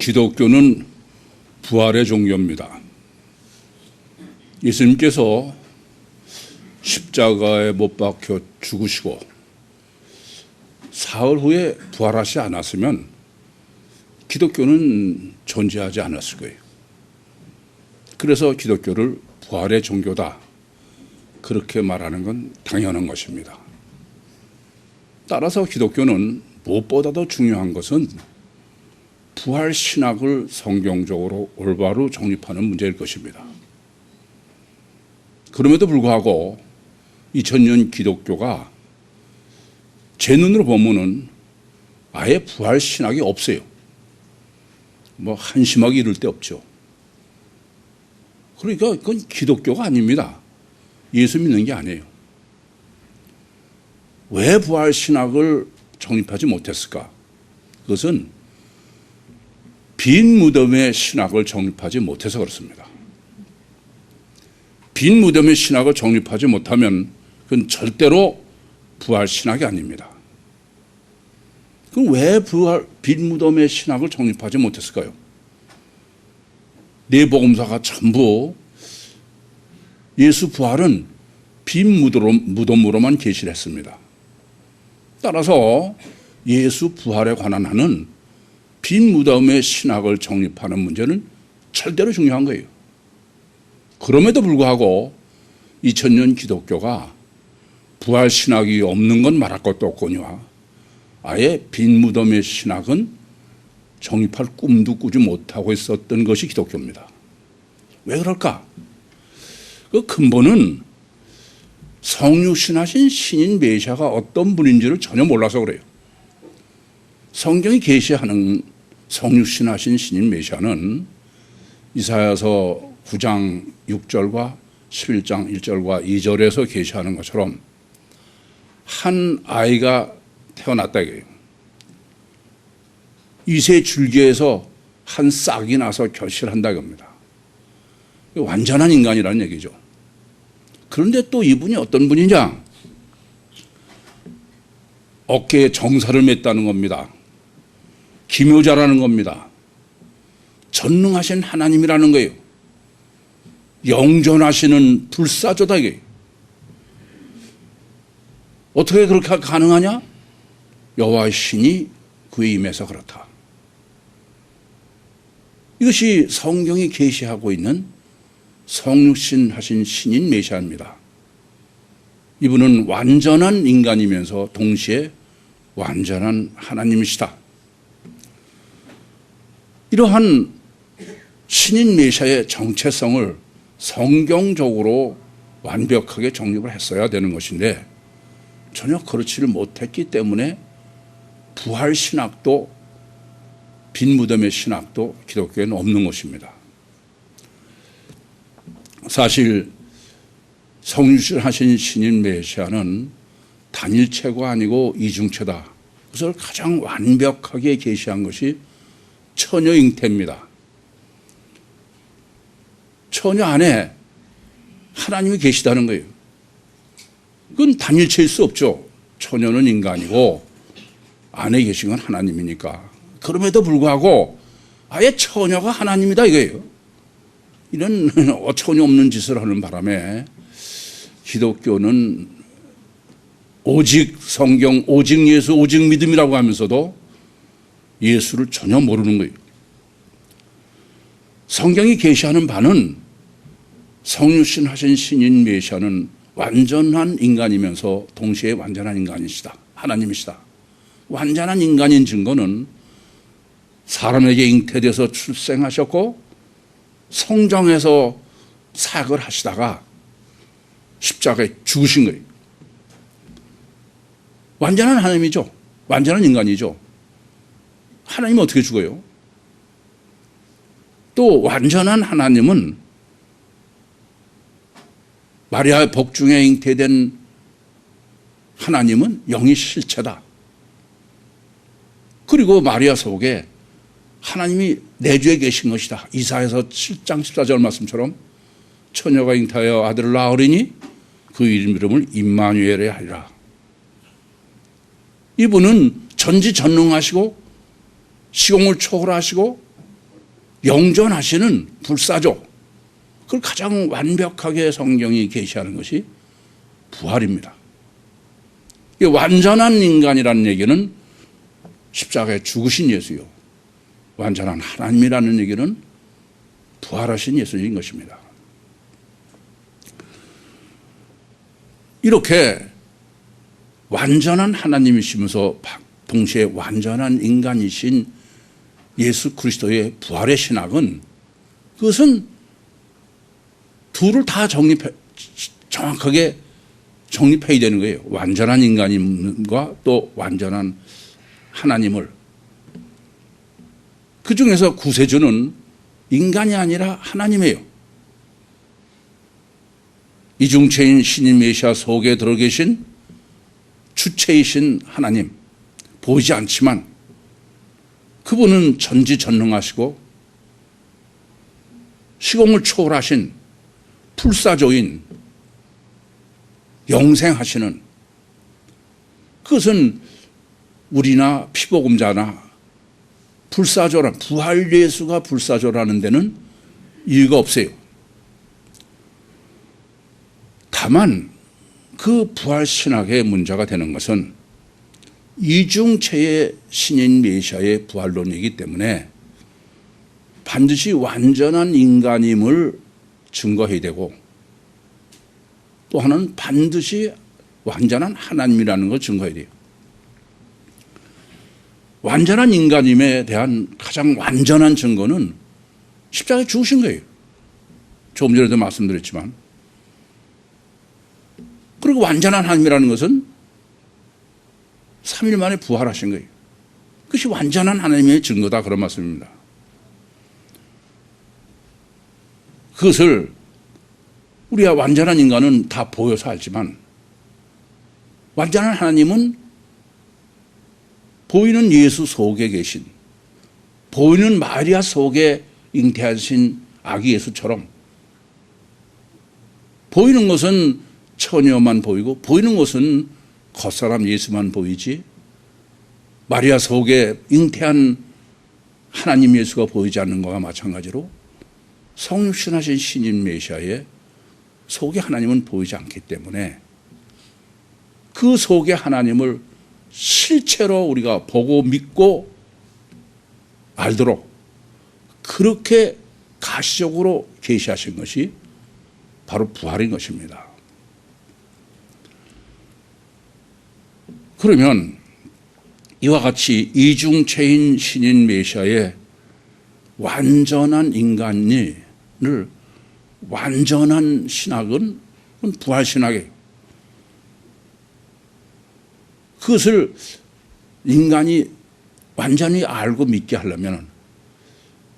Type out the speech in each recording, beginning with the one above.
기독교는 부활의 종교입니다. 예수님께서 십자가에 못 박혀 죽으시고 사흘 후에 부활하지 않았으면 기독교는 존재하지 않았을 거예요. 그래서 기독교를 부활의 종교다, 그렇게 말하는 건 당연한 것입니다. 따라서 기독교는 무엇보다도 중요한 것은 부활 신학을 성경적으로 올바로 정립하는 문제일 것입니다. 그럼에도 불구하고 2000년 기독교가 제 눈으로 보면은 아예 부활 신학이 없어요. 뭐 한심하게 이럴 데 없죠. 그러니까 그건 기독교가 아닙니다. 예수 믿는 게 아니에요. 왜 부활 신학을 정립하지 못했을까? 그것은 빈 무덤의 신학을 정립하지 못해서 그렇습니다. 빈 무덤의 신학을 정립하지 못하면 그건 절대로 부활 신학이 아닙니다. 그럼 왜 빈 무덤의 신학을 정립하지 못했을까요? 네 복음서가 전부 예수 부활은 빈 무덤으로만 계시를 했습니다. 따라서 예수 부활에 관한 하는 빈 무덤의 신학을 정립하는 문제는 절대로 중요한 거예요. 그럼에도 불구하고 2000년 기독교가 부활 신학이 없는 건 말할 것도 없거니와 아예 빈 무덤의 신학은 정립할 꿈도 꾸지 못하고 있었던 것이 기독교입니다. 왜 그럴까? 그 근본은 성육신하신 신인 메시아가 어떤 분인지를 전혀 몰라서 그래요. 성경이 계시하는 성육신하신 신인 메시아는 이사야서 9장 6절과 11장 1절과 2절에서 계시하는 것처럼 한 아이가 태어났다 이거예요. 이새 줄기에서 한 싹이 나서 결실한다 이겁니다. 완전한 인간이라는 얘기죠. 그런데 또 이분이 어떤 분이냐? 어깨에 정사를 맸다는 겁니다. 기묘자라는 겁니다. 전능하신 하나님이라는 거예요. 영존하시는 불사조다 이게. 어떻게 그렇게 가능하냐? 여호와의 신이 그에 임해서 그렇다. 이것이 성경이 계시하고 있는 성육신 하신 신인 메시아입니다. 이분은 완전한 인간이면서 동시에 완전한 하나님이시다. 이러한 신인 메시아의 정체성을 성경적으로 완벽하게 정립을 했어야 되는 것인데 전혀 그렇지를 못했기 때문에 부활 신학도 빈 무덤의 신학도 기독교에는 없는 것입니다. 사실 성육신하신 신인 메시아는 단일체가 아니고 이중체다. 그것을 가장 완벽하게 계시한 것이 처녀 잉태입니다. 처녀 안에 하나님이 계시다는 거예요. 그건 단일체일 수 없죠. 처녀는 인간이고 안에 계신 건 하나님이니까. 그럼에도 불구하고 아예 처녀가 하나님이다 이거예요. 이런 어처구니 없는 짓을 하는 바람에 기독교는 오직 성경, 오직 예수, 오직 믿음이라고 하면서도 예수를 전혀 모르는 거예요. 성경이 계시하는 바는 성육신 하신 신인 메시아는 완전한 인간이면서 동시에 완전한 인간이시다. 하나님이시다. 완전한 인간인 증거는 사람에게 잉태돼서 출생하셨고 성정에서 사역을 하시다가 십자가에 죽으신 거예요. 완전한 하나님이죠. 완전한 인간이죠. 하나님은 어떻게 죽어요? 또 완전한 하나님은 마리아의 복중에 잉태된 하나님은 영이 실체다. 그리고 마리아 속에 하나님이 내주에 계신 것이다. 이사야서 7장 14절 말씀처럼 처녀가 잉태하여 아들을 낳으리니 그 이름을 임마누엘에 하리라. 이분은 전지전능하시고 시공을 초월하시고 영존하시는 불사조, 그걸 가장 완벽하게 성경이 계시하는 것이 부활입니다. 이 완전한 인간이라는 얘기는 십자가에 죽으신 예수요, 완전한 하나님이라는 얘기는 부활하신 예수인 것입니다. 이렇게 완전한 하나님이시면서 동시에 완전한 인간이신 예수 그리스도의 부활의 신학은, 그것은 둘을 다 정확하게 정립해야 되는 거예요. 완전한 인간임과 또 완전한 하나님을. 그 중에서 구세주는 인간이 아니라 하나님이에요. 이중체인 신인 메시아 속에 들어계신 주체이신 하나님, 보이지 않지만 그분은 전지전능하시고 시공을 초월하신 불사조인, 영생하시는, 그것은 우리나 피복음자나 불사조라, 부활 예수가 불사조라는 데는 이유가 없어요. 다만 그 부활 신학의 문제가 되는 것은 이중체의 신인 메시아의 부활론이기 때문에 반드시 완전한 인간임을 증거해야 되고, 또 하나는 반드시 완전한 하나님이라는 걸 증거해야 돼요. 완전한 인간임에 대한 가장 완전한 증거는 십자가에 죽으신 거예요. 조금 전에도 말씀드렸지만. 그리고 완전한 하나님이라는 것은 3일 만에 부활하신 거예요. 그것이 완전한 하나님의 증거다, 그런 말씀입니다. 그것을 우리가 완전한 인간은 다 보여서 알지만, 완전한 하나님은 보이는 예수 속에 계신, 보이는 마리아 속에 잉태하신 아기 예수처럼, 보이는 것은 처녀만 보이고 보이는 것은 겉사람 예수만 보이지, 마리아 속에 잉태한 하나님 예수가 보이지 않는 것과 마찬가지로 성육신하신 신인 메시아의 속에 하나님은 보이지 않기 때문에 그 속에 하나님을 실체로 우리가 보고 믿고 알도록 그렇게 가시적으로 계시하신 것이 바로 부활인 것입니다. 그러면 이와 같이 이중체인 신인 메시아의 완전한 인간을 완전한 신학은 부활신학이에요. 그것을 인간이 완전히 알고 믿게 하려면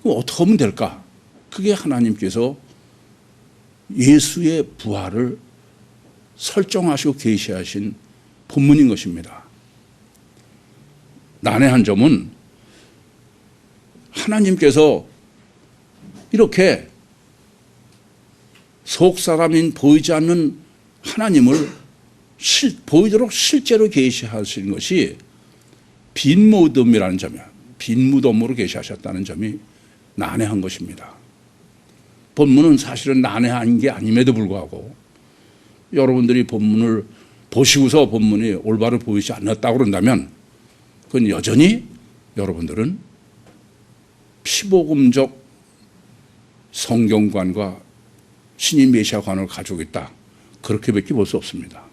어떻게 하면 될까? 그게 하나님께서 예수의 부활을 설정하시고 계시하신 본문인 것입니다. 난해한 점은 하나님께서 이렇게 속사람인 보이지 않는 하나님을 보이도록 실제로 계시하신 것이 빈 무덤이라는 점이야. 빈 무덤으로 계시하셨다는 점이 난해한 것입니다. 본문은 사실은 난해한 게 아님에도 불구하고 여러분들이 본문을 보시고서 본문이 올바로 보이지 않았다고 그런다면 그건 여전히 여러분들은 피복음적 성경관과 신인 메시아관을 가지고 있다, 그렇게밖에 볼 수 없습니다.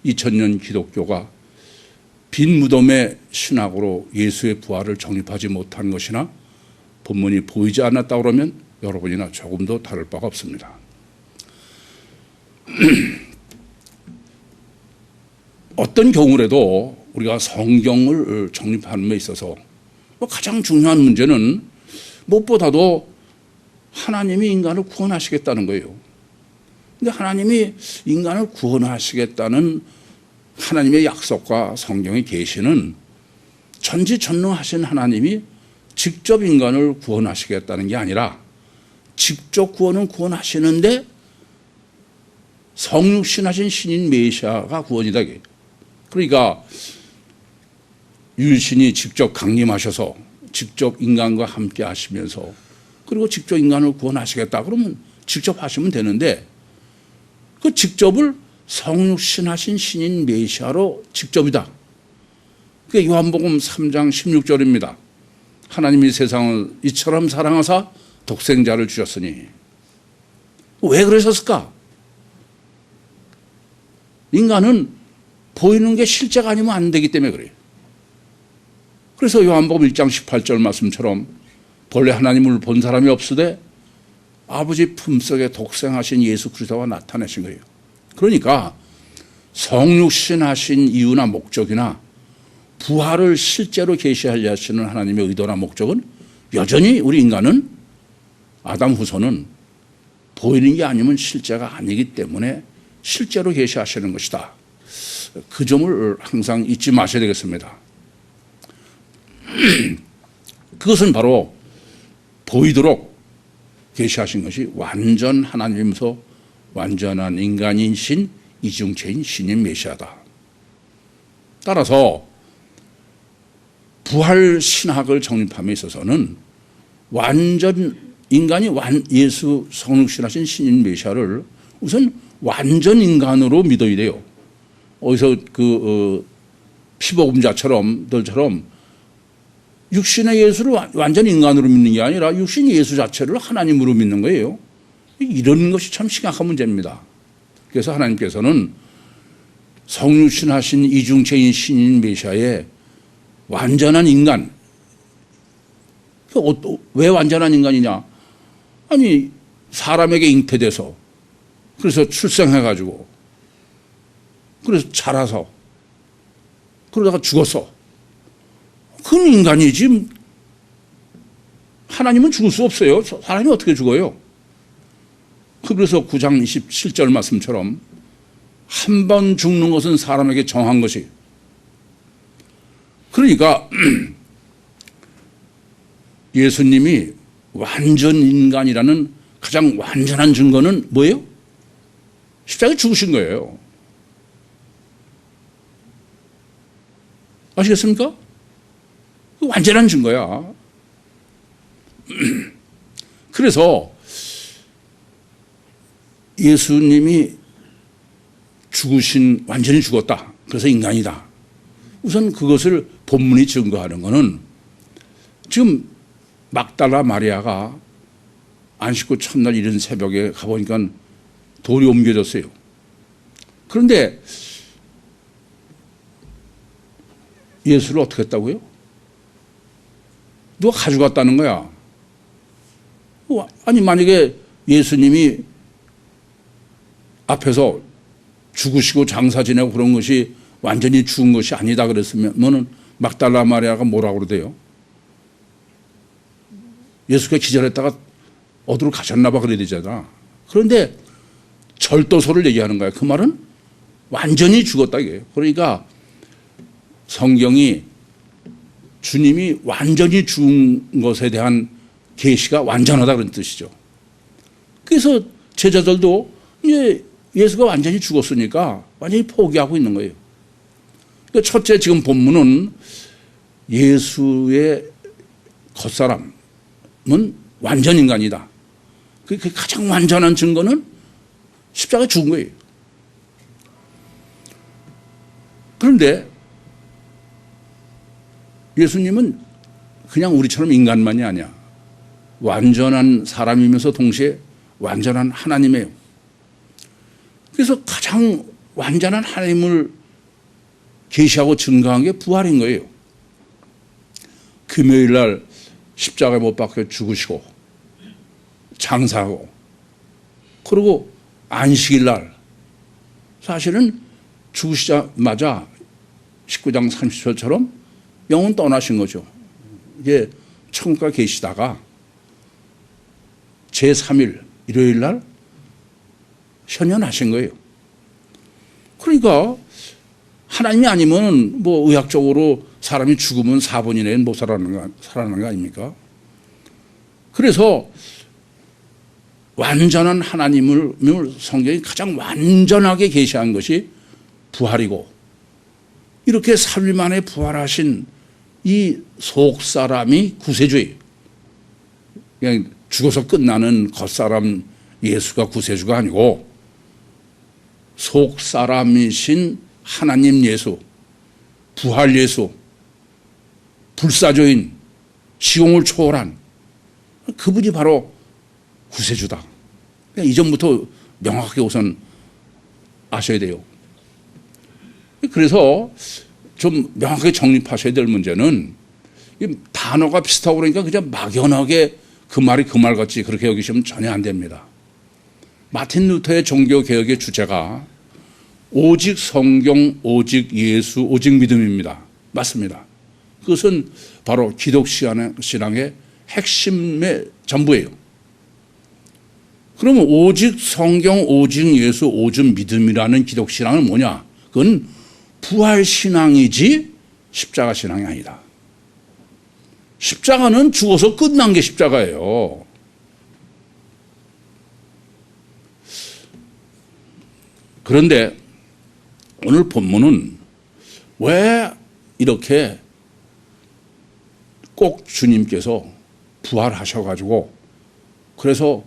2000년 기독교가 빈 무덤의 신학으로 예수의 부활을 정립하지 못한 것이나 본문이 보이지 않았다고 그러면 여러분이나 조금도 다를 바가 없습니다. 어떤 경우라도 우리가 성경을 정립하는 데 있어서 가장 중요한 문제는 무엇보다도 하나님이 인간을 구원하시겠다는 거예요. 근데 하나님이 인간을 구원하시겠다는 하나님의 약속과 성경의 계시는 전지전능하신 하나님이 직접 인간을 구원하시겠다는 게 아니라 직접 구원은 구원하시는데 성육신하신 신인 메시아가 구원이다. 그러니까 유일신이 직접 강림하셔서 직접 인간과 함께 하시면서 그리고 직접 인간을 구원하시겠다. 그러면 직접 하시면 되는데 그 직접을 성육신하신 신인 메시아로 직접이다. 그게 요한복음 3장 16절입니다. 하나님이 세상을 이처럼 사랑하사 독생자를 주셨으니. 왜 그러셨을까? 인간은 보이는 게 실제가 아니면 안 되기 때문에 그래요. 그래서 요한복음 1장 18절 말씀처럼 본래 하나님을 본 사람이 없으되 아버지 품속에 독생하신 예수 그리스도가 나타내신 거예요. 그러니까 성육신하신 이유나 목적이나 부활을 실제로 계시하려 하시는 하나님의 의도나 목적은 여전히 우리 인간은 아담 후손은 보이는 게 아니면 실제가 아니기 때문에 실제로 계시하시는 것이다. 그 점을 항상 잊지 마셔야 되겠습니다. 그것은 바로 보이도록 계시하신 것이 완전 하나님이면서 완전한 인간인 이중체인 신인 메시아다. 따라서 부활 신학을 정립함에 있어서는 완전 인간이 예수 성육신하신 신인 메시아를 우선 완전 인간으로 믿어야 돼요. 어디서 피복음자처럼 육신의 예수를 완전 인간으로 믿는 게 아니라 육신 예수 자체를 하나님으로 믿는 거예요. 이런 것이 참 심각한 문제입니다. 그래서 하나님께서는 성육신하신 이중체인 신인 메시아의 완전한 인간, 왜 완전한 인간이냐? 아니 사람에게 잉태돼서 그래서 출생해가지고 그래서 자라서 그러다가 죽었어. 그건 인간이지. 하나님은 죽을 수 없어요. 사람이 어떻게 죽어요? 그래서 9장 27절 말씀처럼 한 번 죽는 것은 사람에게 정한 것이. 그러니까 예수님이 완전 인간이라는 가장 완전한 증거는 뭐예요? 십자가에 죽으신 거예요. 아시겠습니까? 완전한 증거야. 그래서 예수님이 완전히 죽었다. 그래서 인간이다. 우선 그것을 본문이 증거하는 것은 지금 막달라 마리아가 안식구 첫날 이른 새벽에 가보니까 돌이 옮겨졌어요. 그런데 예수를 어떻게 했다고요? 누가 가져갔다는 거야. 아니 만약에 예수님이 앞에서 죽으시고 장사 지내고 그런 것이 완전히 죽은 것이 아니다 그랬으면 막달라 마리아가 뭐라고 그러대요? 예수가 기절했다가 어디로 가셨나 봐 그래야 되잖아. 그런데 절도소를 얘기하는 거야. 그 말은 완전히 죽었다 이게요. 그러니까 성경이 주님이 완전히 죽은 것에 대한 계시가 완전하다 그런 뜻이죠. 그래서 제자들도 이제 예수가 완전히 죽었으니까 완전히 포기하고 있는 거예요. 그러니까 첫째 지금 본문은 예수의 겉사람은 완전 인간이다. 그 가장 완전한 증거는 십자가에 죽은 거예요. 그런데 예수님은 그냥 우리처럼 인간만이 아니야. 완전한 사람이면서 동시에 완전한 하나님이에요. 그래서 가장 완전한 하나님을 계시하고 증거한 게 부활인 거예요. 금요일 날 십자가에 못 박혀 죽으시고 장사하고 그리고 안식일 날 사실은 죽으시자마자 19장 30절처럼 영은 떠나신 거죠. 이게 천국에 계시다가 제3일 일요일 날 현현하신 거예요. 그러니까 하나님이 아니면 뭐 의학적으로 사람이 죽으면 4분 이내엔 못 살아나는 거 아닙니까? 그래서 완전한 하나님을 성경이 가장 완전하게 계시한 것이 부활이고 이렇게 3일 만에 부활하신 이 속사람이 구세주예요. 그냥 죽어서 끝나는 겉사람 예수가 구세주가 아니고 속사람이신 하나님 예수, 부활 예수, 불사조인, 지옥을 초월한 그분이 바로 구세주다. 이전부터 명확하게 우선 아셔야 돼요. 그래서 좀 명확하게 정립하셔야 될 문제는 단어가 비슷하고 그러니까 그냥 막연하게 그 말이 그 말 같이 그렇게 여기시면 전혀 안 됩니다. 마틴 루터의 종교개혁의 주제가 오직 성경, 오직 예수, 오직 믿음입니다. 맞습니다. 그것은 바로 기독신앙의 핵심의 전부예요. 그러면 오직 성경, 오직 예수, 오직 믿음이라는 기독신앙은 뭐냐? 그건 부활신앙이지 십자가신앙이 아니다. 십자가는 죽어서 끝난 게 십자가예요. 그런데 오늘 본문은 왜 이렇게 꼭 주님께서 부활하셔가지고 그래서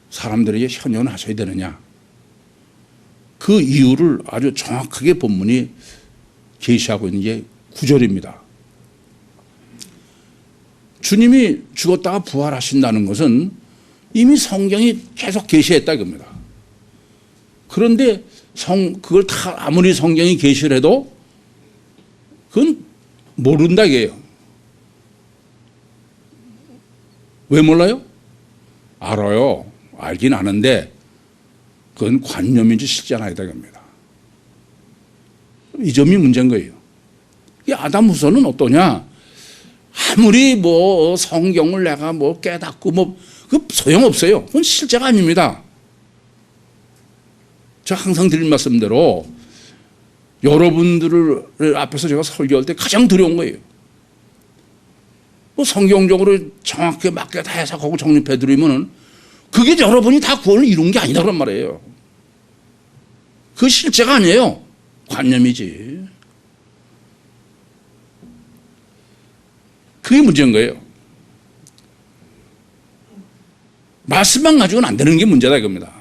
사람들에게 현현하셔야 되느냐. 그 이유를 아주 정확하게 본문이 계시하고 있는 게 9절입니다. 주님이 죽었다가 부활하신다는 것은 이미 성경이 계속 계시했다 이겁니다. 그런데 그걸 다 아무리 성경이 계시를 해도 그건 모른다 이게요. 왜 몰라요? 알아요. 알긴 아는데 그건 관념인지 실제는 아니다 이겁니다. 이 점이 문제인 거예요. 이 아담 후손은 어떠냐? 아무리 뭐 성경을 내가 뭐 깨닫고 그 소용없어요. 그건 실제가 아닙니다. 제가 항상 드린 말씀대로 여러분들을 앞에서 제가 설교할 때 가장 두려운 거예요. 뭐 성경적으로 정확하게 맞게 다 해석하고 정립해 드리면은 그게 여러분이 다 구원을 이룬 게 아니다 그런 말이에요. 그 실제가 아니에요. 관념이지. 그게 문제인 거예요. 말씀만 가지고는 안 되는 게 문제다 이겁니다.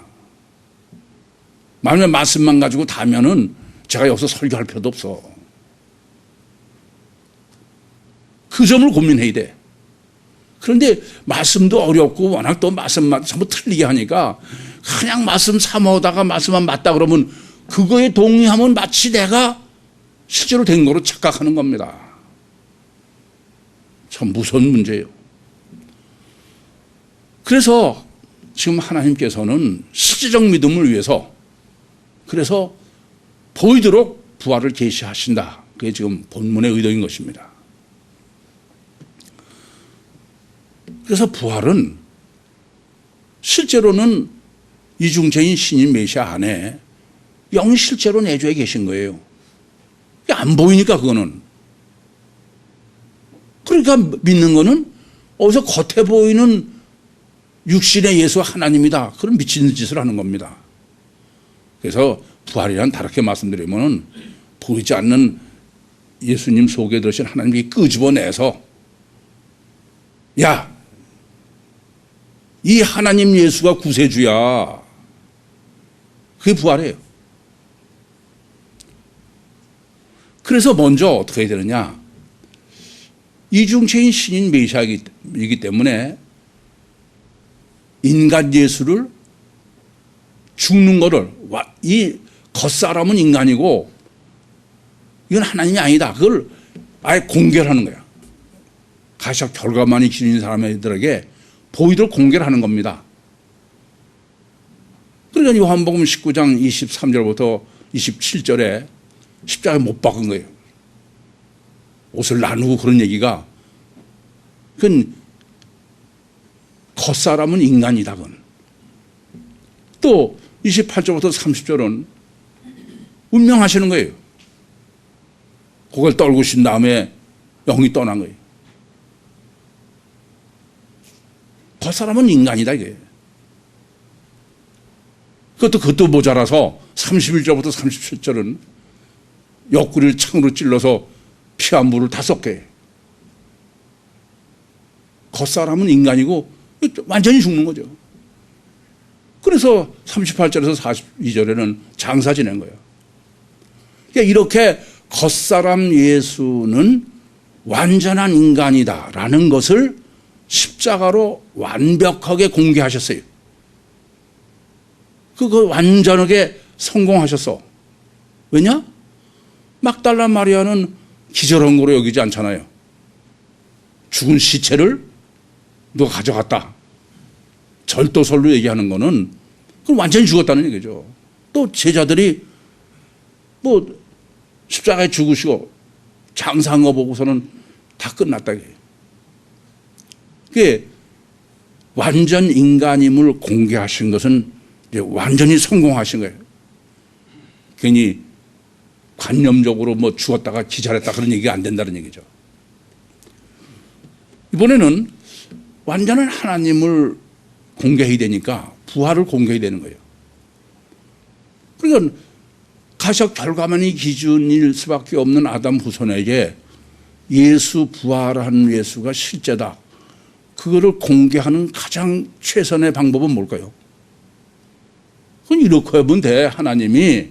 만약에 말씀만 가지고 다면은 제가 여기서 설교할 필요도 없어. 그 점을 고민해야 돼. 그런데 말씀도 어렵고 워낙 또 말씀만 전부 틀리게 하니까 그냥 말씀 삼아오다가 말씀만 맞다 그러면 그거에 동의하면 마치 내가 실제로 된 거로 착각하는 겁니다. 참 무서운 문제예요. 그래서 지금 하나님께서는 실제적 믿음을 위해서 그래서 보이도록 부활을 계시하신다. 그게 지금 본문의 의도인 것입니다. 그래서 부활은 실제로는 이중체인 신인 메시아 안에 영이 실제로 내주에 계신 거예요. 안 보이니까 그거는. 그러니까 믿는 거는 어디서 겉에 보이는 육신의 예수 하나님이다. 그런 미친 짓을 하는 겁니다. 그래서 부활이란 다르게 말씀드리면 보이지 않는 예수님 속에 들으신 하나님이 끄집어내서 야, 이 하나님 예수가 구세주야. 그게 부활이에요. 그래서 먼저 어떻게 해야 되느냐. 이중체인 신인 메시아이기 때문에 인간 예수를 죽는 거를 이 겉사람은 인간이고 이건 하나님이 아니다. 그걸 아예 공개를 하는 거야. 가시적 결과만이 기준인 사람들에게 보이도록 공개를 하는 겁니다. 그러니까 요한복음 19장 23절부터 27절에 십자가에 못 박은 거예요. 옷을 나누고 그런 얘기가 그건 겉사람은 인간이다. 그건. 또 28절부터 30절은 운명하시는 거예요. 그걸 떨구신 다음에 영이 떠난 거예요. 겉사람은 인간이다 이게. 그것도 모자라서 31절부터 37절은 옆구리를 창으로 찔러서 피와 물을 다 쏟게. 겉사람은 인간이고 완전히 죽는 거죠. 그래서 38절에서 42절에는 장사 지낸 거예요. 그러니까 이렇게 겉사람 예수는 완전한 인간이다라는 것을 십자가로 완벽하게 공개하셨어요. 그거 완전하게 성공하셨어. 왜냐? 막달라 마리아는 기절한 거로 여기지 않잖아요. 죽은 시체를 누가 가져갔다. 절도설로 얘기하는 거는 그건 완전히 죽었다는 얘기죠. 또 제자들이 뭐 십자가에 죽으시고 장사한 거 보고서는 다 끝났다. 그게 완전 인간임을 공개하신 것은 이제 완전히 성공하신 거예요. 괜히 관념적으로 뭐 죽었다가 기절했다 그런 얘기가 안 된다는 얘기죠. 이번에는 완전한 하나님을 공개해야 되니까 부활을 공개해야 되는 거예요. 그러니까 가셔 결과만이 기준일 수밖에 없는 아담 후손에게 예수 부활한 예수가 실제다. 그거를 공개하는 가장 최선의 방법은 뭘까요? 그건 이렇게 하면 돼. 하나님이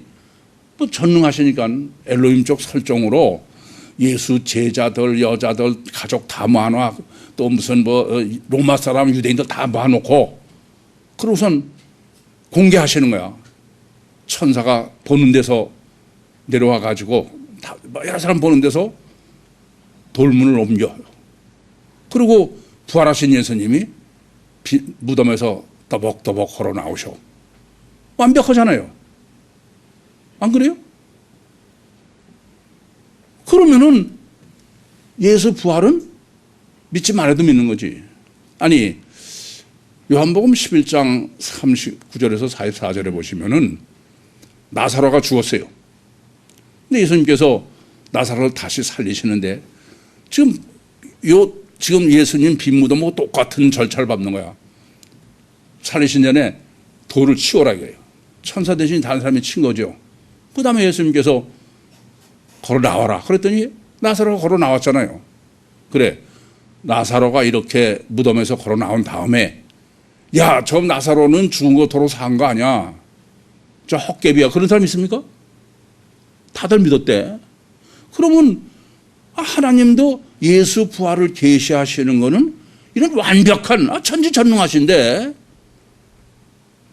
또 전능하시니까 엘로힘 쪽 설정으로 예수 제자들, 여자들, 가족 다 모아놔. 또 무슨 뭐 로마 사람, 유대인들 다 모아놓고 그러고선 공개하시는 거야. 천사가 보는 데서 내려와 가지고 여러 사람 보는 데서 돌문을 옮겨. 그리고 부활하신 예수님이 무덤에서 더벅더벅 걸어 나오셔. 완벽하잖아요. 안 그래요? 그러면은 예수 부활은 믿지 말아도 믿는 거지. 아니 요한복음 11장 39절에서 44절에 보시면은 나사로가 죽었어요. 근데 예수님께서 나사로를 다시 살리시는데 지금 예수님 빈 무덤하고 똑같은 절차를 밟는 거야. 살리신 전에 돌을 치워라 이거예요. 천사 대신 다른 사람이 친 거죠. 그 다음에 예수님께서 걸어 나와라. 그랬더니 나사로가 걸어 나왔잖아요. 그래. 나사로가 이렇게 무덤에서 걸어 나온 다음에 야, 저 나사로는 죽은 거 도로 산 거 아니야. 저 헛개비야. 그런 사람 있습니까? 다들 믿었대. 그러면 하나님도 예수 부활을 계시하시는 거는 이런 완벽한 천지전능하신데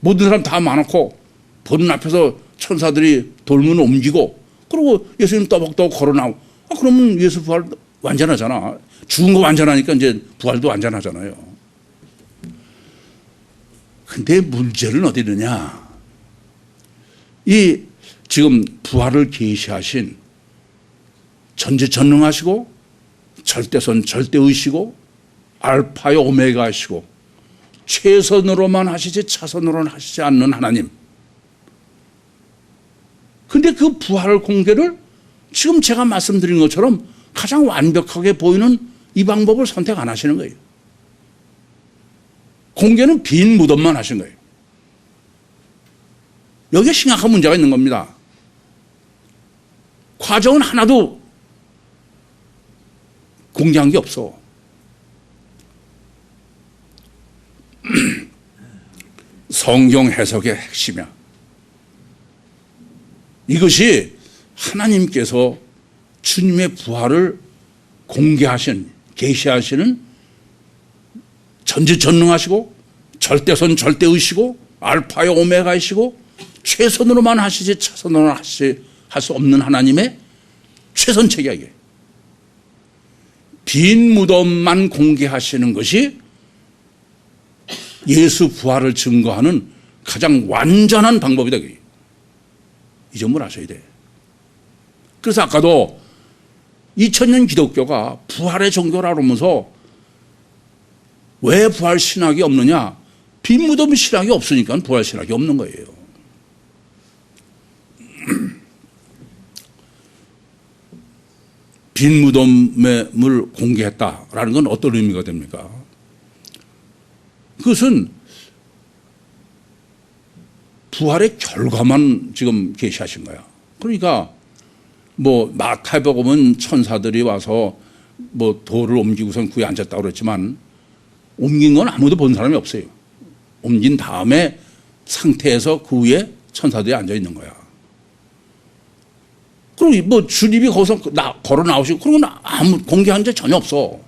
모든 사람 다 많고 보는 앞에서 천사들이 돌문을 옮기고 그리고 예수님 떠벅떠벅 걸어 나오고 그러면 예수 부활 완전하잖아. 죽은 거 완전하니까 이제 부활도 완전하잖아요. 근데 문제는 어디 있느냐? 이 지금 부활을 계시하신 전지전능하시고 절대선 절대의시고 알파요 오메가시고 최선으로만 하시지 차선으로는 하시지 않는 하나님. 근데 그 부활 공개를 지금 제가 말씀드린 것처럼 가장 완벽하게 보이는 이 방법을 선택 안 하시는 거예요. 공개는 빈 무덤만 하신 거예요. 여기에 심각한 문제가 있는 겁니다. 과정은 하나도 공개한 게 없어. 성경 해석의 핵심이야. 이것이 하나님께서 주님의 부활을 공개하신, 계시하시는 전지전능하시고 절대선 절대의시고 알파요 오메가이시고 최선으로만 하시지 차선으로는 할 수 없는 하나님의 최선책이야 이게. 빈 무덤만 공개하시는 것이 예수 부활을 증거하는 가장 완전한 방법이다. 이 점을 아셔야 돼. 그래서 아까도 2000년 기독교가 부활의 종교라 그러면서 왜 부활 신학이 없느냐? 빈 무덤 신학이 없으니까 부활 신학이 없는 거예요. 빈 무덤을 공개했다라는 건 어떤 의미가 됩니까? 그것은 부활의 결과만 지금 계시하신 거야. 그러니까 뭐 마태복음은 천사들이 와서 뭐 돌을 옮기고선 구에 앉았다고 그랬지만 옮긴 건 아무도 본 사람이 없어요. 옮긴 다음에 상태에서 그 위에 천사들이 앉아 있는 거야. 그리고 뭐 주님이 거기서 걸어 나오시고 그런 건 아무 공개한 적 전혀 없어.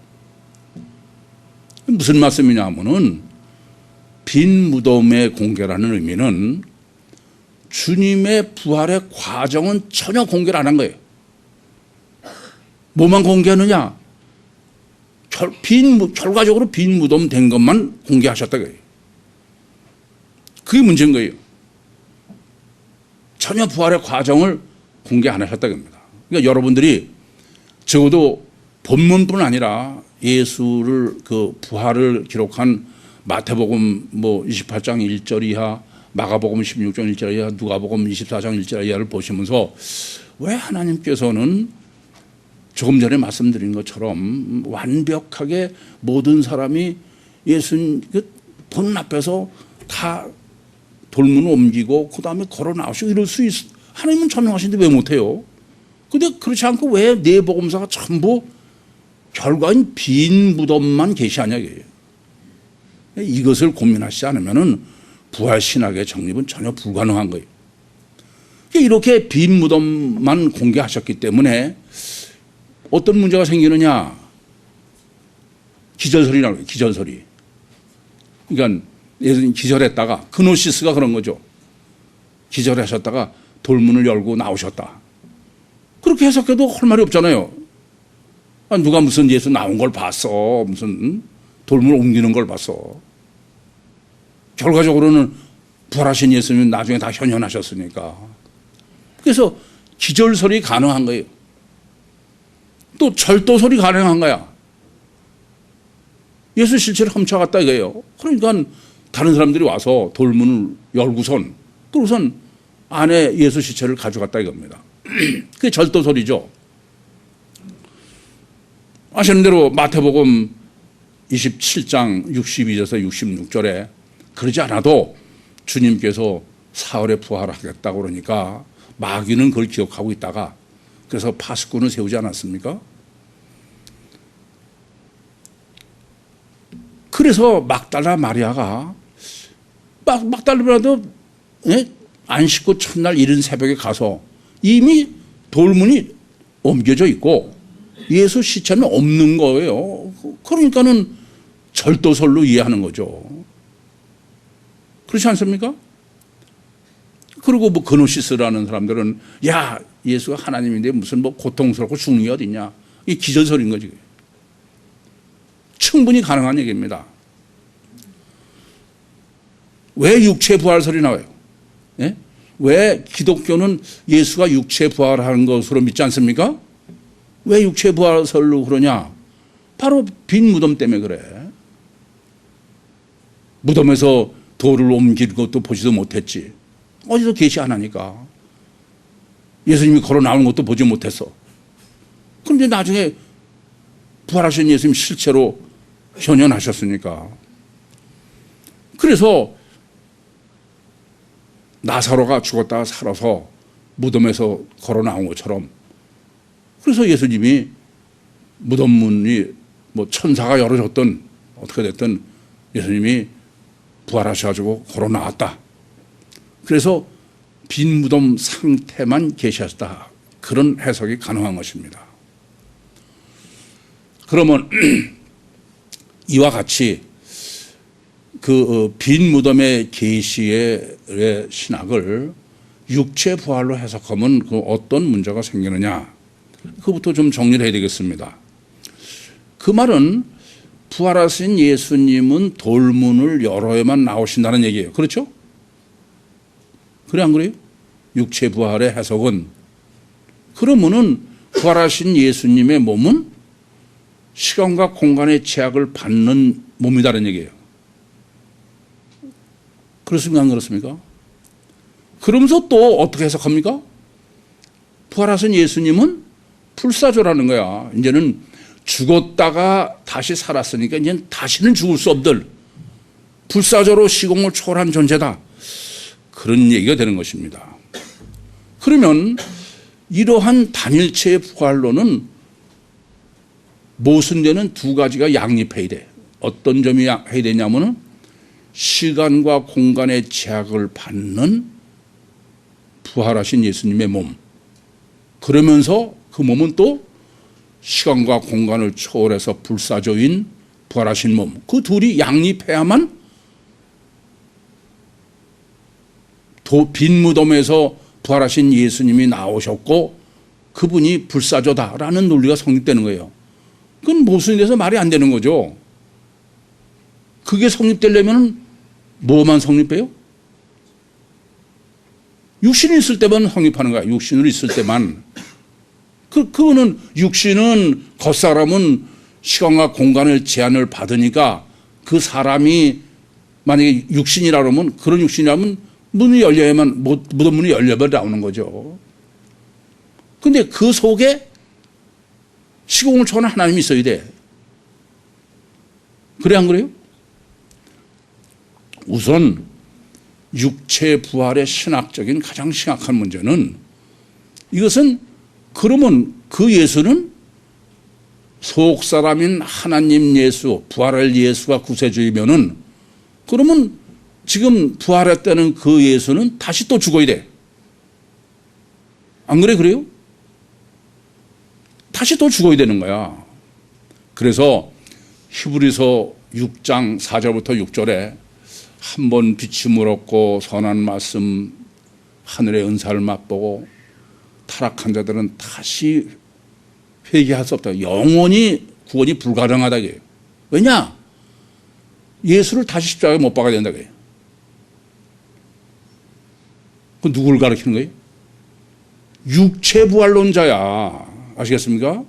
무슨 말씀이냐 하면은 빈 무덤의 공개라는 의미는 주님의 부활의 과정은 전혀 공개를 안 한 거예요. 뭐만 공개하느냐? 결과적으로 빈 무덤 된 것만 공개하셨다 거예요. 그게 문제인 거예요. 전혀 부활의 과정을 공개 안 하셨다 겁니다. 그러니까 여러분들이 적어도 본문뿐 아니라 예수를 그 부활을 기록한 마태복음 뭐 28장 1절 이하, 마가복음 16장 1절 이하, 누가복음 24장 1절 이하를 보시면서 왜 하나님께서는 조금 전에 말씀드린 것처럼 완벽하게 모든 사람이 예수님 본 앞에서 다 돌문을 옮기고 그 다음에 걸어 나오시고 이럴 수 있어. 하나님은 전능하신데 왜 못해요? 근데 그렇지 않고 왜 네 복음사가 전부 결과인 빈 무덤만 계시하냐 이게요. 이것을 고민하시지 않으면은 부활 신학의 정립은 전혀 불가능한 거예요. 이렇게 빈 무덤만 공개하셨기 때문에 어떤 문제가 생기느냐? 기절설이라고 해요. 기절설이. 그러니까 예수님 기절했다가 그노시스가 그런 거죠. 기절하셨다가 돌문을 열고 나오셨다. 그렇게 해석해도 할 말이 없잖아요. 누가 무슨 예수 나온 걸 봤어. 무슨 돌문을 옮기는 걸 봤어. 결과적으로는 부활하신 예수님은 나중에 다 현현하셨으니까. 그래서 기절설이 가능한 거예요. 또 절도설이 가능한 거야. 예수 실체를 훔쳐갔다 이거예요. 그러니까 다른 사람들이 와서 돌문을 열고선 그러고선 안에 예수 실체를 가져갔다 이겁니다. 그게 절도설이죠. 아시는 대로 마태복음 27장 62절에서 66절에 그러지 않아도 주님께서 사흘에 부활하겠다고 그러니까 마귀는 그걸 기억하고 있다가 그래서 파수꾼을 세우지 않았습니까? 그래서 막달라 마리아가 막달라 마리아도 안 씻고 첫날 이른 새벽에 가서 이미 돌문이 옮겨져 있고 예수 시체는 없는 거예요. 그러니까는 절도설로 이해하는 거죠. 그렇지 않습니까? 그리고 뭐 그노시스라는 사람들은 야 예수가 하나님인데 무슨 뭐 고통스럽고 죽는 게 어딨냐. 이게 기절설인 거지. 충분히 가능한 얘기입니다. 왜 육체 부활설이 나와요? 예? 왜 기독교는 예수가 육체 부활하는 것으로 믿지 않습니까? 왜 육체 부활설로 그러냐? 바로 빈 무덤 때문에 그래. 무덤에서 돌을 옮길 것도 보지도 못했지. 어디서 계시 안 하니까. 예수님이 걸어 나오는 것도 보지 못했어. 그런데 나중에 부활하신 예수님 실체로 현현하셨으니까. 그래서 나사로가 죽었다가 살아서 무덤에서 걸어 나온 것처럼 그래서 예수님이 무덤 문이 뭐 천사가 열어줬던 어떻게 됐든 예수님이 부활하셔가지고 걸어 나왔다. 그래서 빈 무덤 상태만 계셨다. 그런 해석이 가능한 것입니다. 그러면 이와 같이 그 빈 무덤의 계시의 신학을 육체 부활로 해석하면 그 어떤 문제가 생기느냐? 그것부터 좀 정리를 해야 되겠습니다. 그 말은 부활하신 예수님은 돌문을 열어야만 나오신다는 얘기예요. 그렇죠? 그래 안 그래요? 육체 부활의 해석은 그러면은 부활하신 예수님의 몸은 시간과 공간의 제약을 받는 몸이다는 얘기예요. 그렇습니까? 안 그렇습니까? 그러면서 또 어떻게 해석합니까? 부활하신 예수님은 불사조라는 거야. 이제는 죽었다가 다시 살았으니까 이제 다시는 죽을 수 없들 불사조로 시공을 초월한 존재다. 그런 얘기가 되는 것입니다. 그러면 이러한 단일체의 부활로는 모순되는 두 가지가 양립해야 돼. 어떤 점이 해야 되냐면은 시간과 공간의 제약을 받는 부활하신 예수님의 몸. 그러면서 그 몸은 또 시간과 공간을 초월해서 불사조인 부활하신 몸. 그 둘이 양립해야만 빈 무덤에서 부활하신 예수님이 나오셨고 그분이 불사조다라는 논리가 성립되는 거예요. 그건 모순이 돼서 말이 안 되는 거죠. 그게 성립되려면 뭐만 성립해요? 육신이 있을 때만 성립하는 거야. 육신으로 있을 때만. 그거는 육신은 겉사람은 시간과 공간을 제한을 받으니까 그 사람이 만약에 육신이라 그러면 그런 육신이라면 문이 열려야만 무덤 문이 열려버려 나오는 거죠. 근데 그 속에 시공을 초월한 하나님이 있어야 돼. 그래 안 그래요? 우선 육체 부활의 신학적인 가장 심각한 문제는 이것은 그러면 그 예수는 속사람인 하나님 예수, 부활할 예수가 구세주이면은 그러면 지금 부활했다는 그 예수는 다시 또 죽어야 돼. 안 그래? 그래요? 다시 또 죽어야 되는 거야. 그래서 히브리서 6장 4절부터 6절에 한 번 비침을 얻고 선한 말씀 하늘의 은사를 맛보고 타락한 자들은 다시 회개할 수 없다. 영원히 구원이 불가능하다. 왜냐? 예수를 다시 십자가에 못 박아야 된다. 그 누구를 가리키는 거예요? 육체 부활론자야. 아시겠습니까?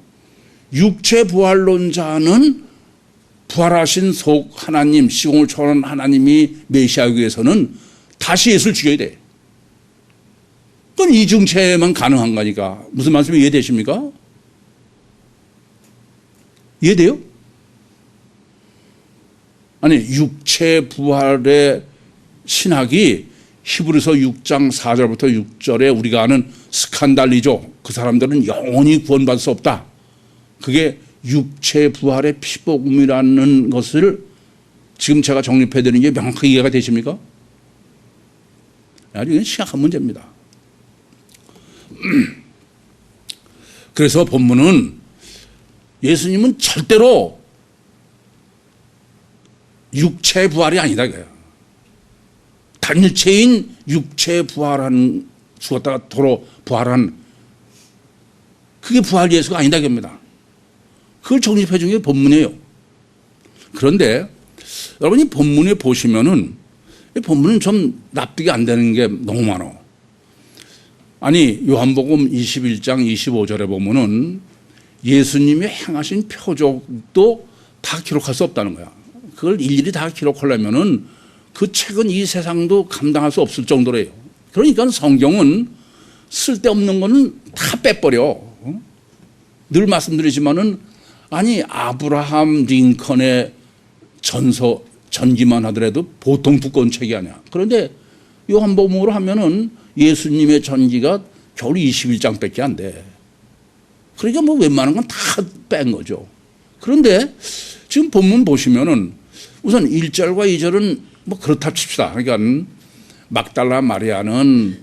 육체 부활론자는 부활하신 속 하나님, 시공을 초월한 하나님이 메시아이기 위해서는 다시 예수를 죽여야 돼. 그건 이중체만 가능한 거니까. 무슨 말씀이 이해되십니까? 이해돼요? 아니, 육체 부활의 신학이 히브리서 6장 4절부터 6절에 우리가 아는 스칸달리죠. 그 사람들은 영원히 구원받을 수 없다. 그게 육체 부활의 피복음이라는 것을 지금 제가 정립해 드리는 게 명확하게 이해가 되십니까? 아주 이건 심각한 문제입니다. 그래서 본문은 예수님은 절대로 육체 부활이 아니다. 단일체인 육체 부활한, 죽었다가 도로 부활한, 그게 부활 예수가 아니다. 겁니다. 그걸 정립해 준 게 본문이에요. 그런데 여러분이 본문에 보시면은 이 본문은 좀 납득이 안 되는 게 너무 많아. 아니, 요한복음 21장 25절에 보면은 예수님이 행하신 표적도 다 기록할 수 없다는 거야. 그걸 일일이 다 기록하려면은 그 책은 이 세상도 감당할 수 없을 정도래요. 그러니까 성경은 쓸데없는 거는 다 빼버려. 늘 말씀드리지만은 아니, 아브라함 링컨의 전기만 하더라도 보통 두꺼운 책이 아니야. 그런데 요한복음으로 하면은 예수님의 전기가 겨우 21장밖에 안 돼. 그러니까 뭐 웬만한 건 다 뺀 거죠. 그런데 지금 본문 보시면은 우선 1절과 2절은 뭐 그렇다 칩시다. 그러니까 막달라 마리아는